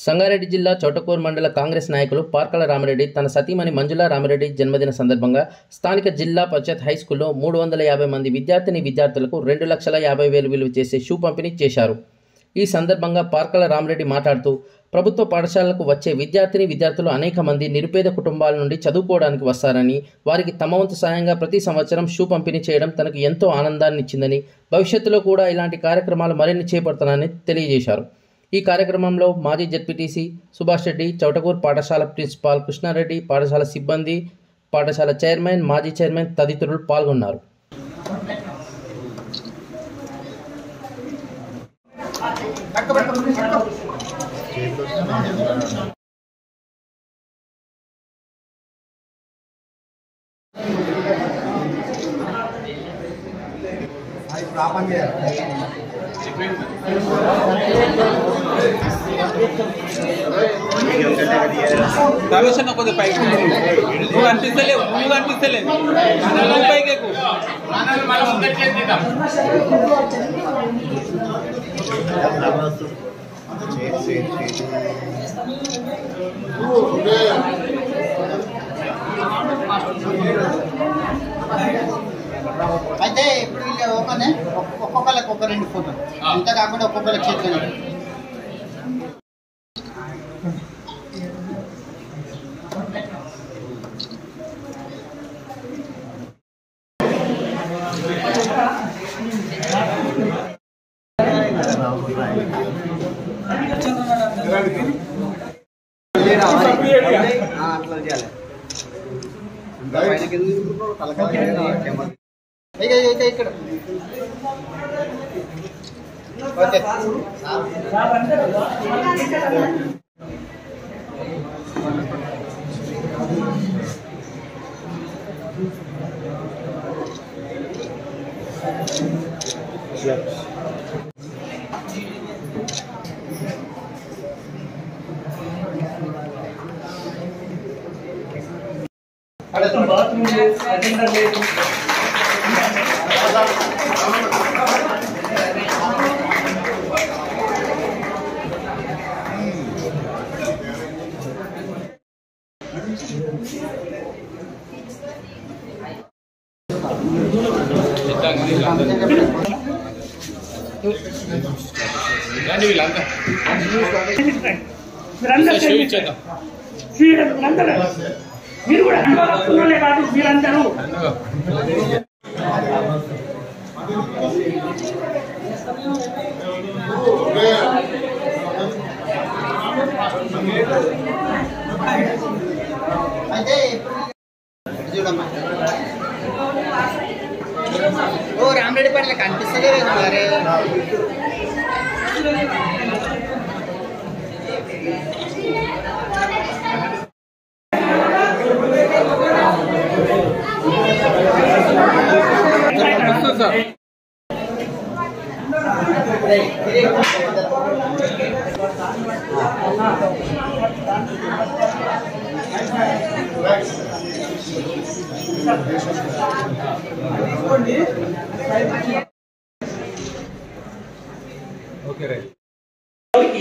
సంగారెడ్డి జిల్లా చౌటకూరు మండల కాంగ్రెస్ నాయకులు పార్కల రామిరెడ్డి తన సతీమణి మంజుల రామిరెడ్డి జన్మదిన సందర్భంగా స్థానిక జిల్లా పరిషత్ హైస్కూల్లో 350 మంది విద్యార్థులకు 2,50,000 విలువ చేసే షూ పంపిణీ చేశారు. ఈ సందర్భంగా పార్కల రామిరెడ్డి మాట్లాడుతూ, ప్రభుత్వ పాఠశాలలకు వచ్చే విద్యార్థులు అనేక మంది నిరుపేద కుటుంబాల నుండి చదువుకోవడానికి వస్తారని, వారికి తమ వంతు సాయంగా ప్రతి సంవత్సరం షూ పంపిణీ చేయడం తనకు ఎంతో ఆనందాన్ని ఇచ్చిందని, భవిష్యత్తులో కూడా ఇలాంటి కార్యక్రమాలు మరిన్ని చేపడతానని తెలియజేశారు. ఈ కార్యక్రమంలో మాజీ జెడ్పీటీసీ సుభాష్ రెడ్డి, చౌటకూరు పాఠశాల ప్రిన్సిపాల్ కృష్ణారెడ్డి, పాఠశాల సిబ్బంది, పాఠశాల చైర్మన్, మాజీ చైర్మన్ తదితరులు పాల్గొన్నారు. ప్రవేశం కొద్ది పైకి నువ్వు అనిపిస్తలేవు పైకి అయితే ఇప్పుడు ఓపెన్ ఒక్కొక్కరికి ఒక 2 ఫోటోలు ఇంత కాకుండా ఒక్కొక్కరికి చేతులు ఇక్కడ ఓకే మీరు కూడా కాదు మీరందరూ అయితే చూడమ్మా ఓ రామిరెడ్డి పట్ల కనిపిస్తలేదు మరి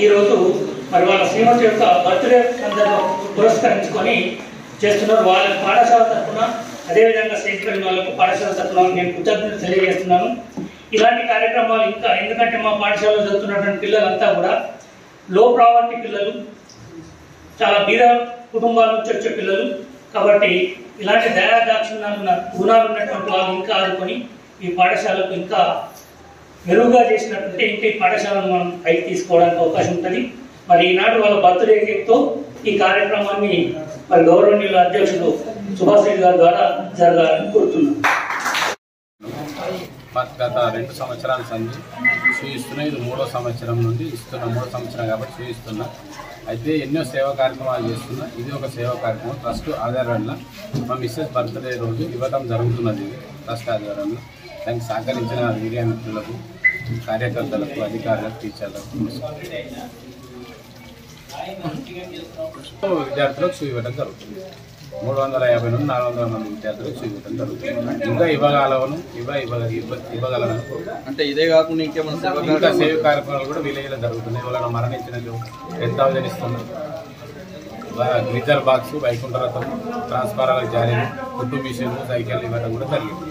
ఈరోజు మరి వాళ్ళ శ్రీమతి యొక్క బర్త్డే సందర్భం పురస్కరించుకొని చేస్తున్నారు. వాళ్ళ పాఠశాల తరఫున అదేవిధంగా స్నేహితులైన వాళ్ళకు పాఠశాల తరఫున నేను కృతజ్ఞతలు తెలియజేస్తున్నాను. ఇలాంటి కార్యక్రమాలు ఇంకా ఎందుకంటే మా పాఠశాలలో చదువుతున్నటువంటి పిల్లలంతా కూడా లో ప్రావర్టీ పిల్లలు, చాలా బీద కుటుంబాల నుంచి వచ్చే పిల్లలు కాబట్టి ఇలాంటి దయాదాక్షిణ్యాలున్న గుణాలు ఉన్నటువంటి వాళ్ళు ఇంకా ఆదుకొని ఈ పాఠశాలకు ఇంకా మెరుగుగా చేసినట్టుంటే ఇంకా ఈ పాఠశాలను మనం పైకి తీసుకోవడానికి అవకాశం ఉంటుంది. మరి ఈనాడు వాళ్ళ బర్త్డే కేక్తో ఈ కార్యక్రమాన్ని మరి గౌరవనీయుల అధ్యక్షుడు సుభాష్ రెడ్డి గారి ద్వారా జరగాలని కోరుతున్నాను. గత 2 సంవత్సరాల సంది చూయిస్తున్నా, ఇది 3వ సంవత్సరం నుండి ఇస్తున్నా, 3వ సంవత్సరం కాబట్టి చూయిస్తున్నా. అయితే ఎన్నో సేవా కార్యక్రమాలు చేస్తున్నా. ఇది ఒక సేవా కార్యక్రమం ట్రస్ట్ ఆధారంలో మా మిస్సెస్ బర్త్డే రోజు ఇవ్వడం జరుగుతున్నది. ట్రస్ట్ ఆధారంలో దానికి సహకరించిన మీడియా మిత్రులకు, కార్యకర్తలకు, అధికారులకు, టీచర్లకు, విద్యార్థులకు ఇవ్వడం జరుగుతుంది. 350 నుండి 400 మంది విద్యార్థులకు చూపించడం జరుగుతుంది. ఇంకా ఇవ్వగలను. అంటే ఇదే కాకుండా ఇంకేమైనా సేవ కార్యక్రమాలు కూడా విలేజ్లో జరుగుతున్నాయి. ఎవరైనా మరణించిన 10,000 ఇస్తున్నాం. గ్రీజర్ బాక్స్, వైకుంఠ రథం, ట్రాన్స్ఫారాల జారీ, కుట్టు మిషన్, సైకిల్ ఇవ్వడం కూడా జరిగింది.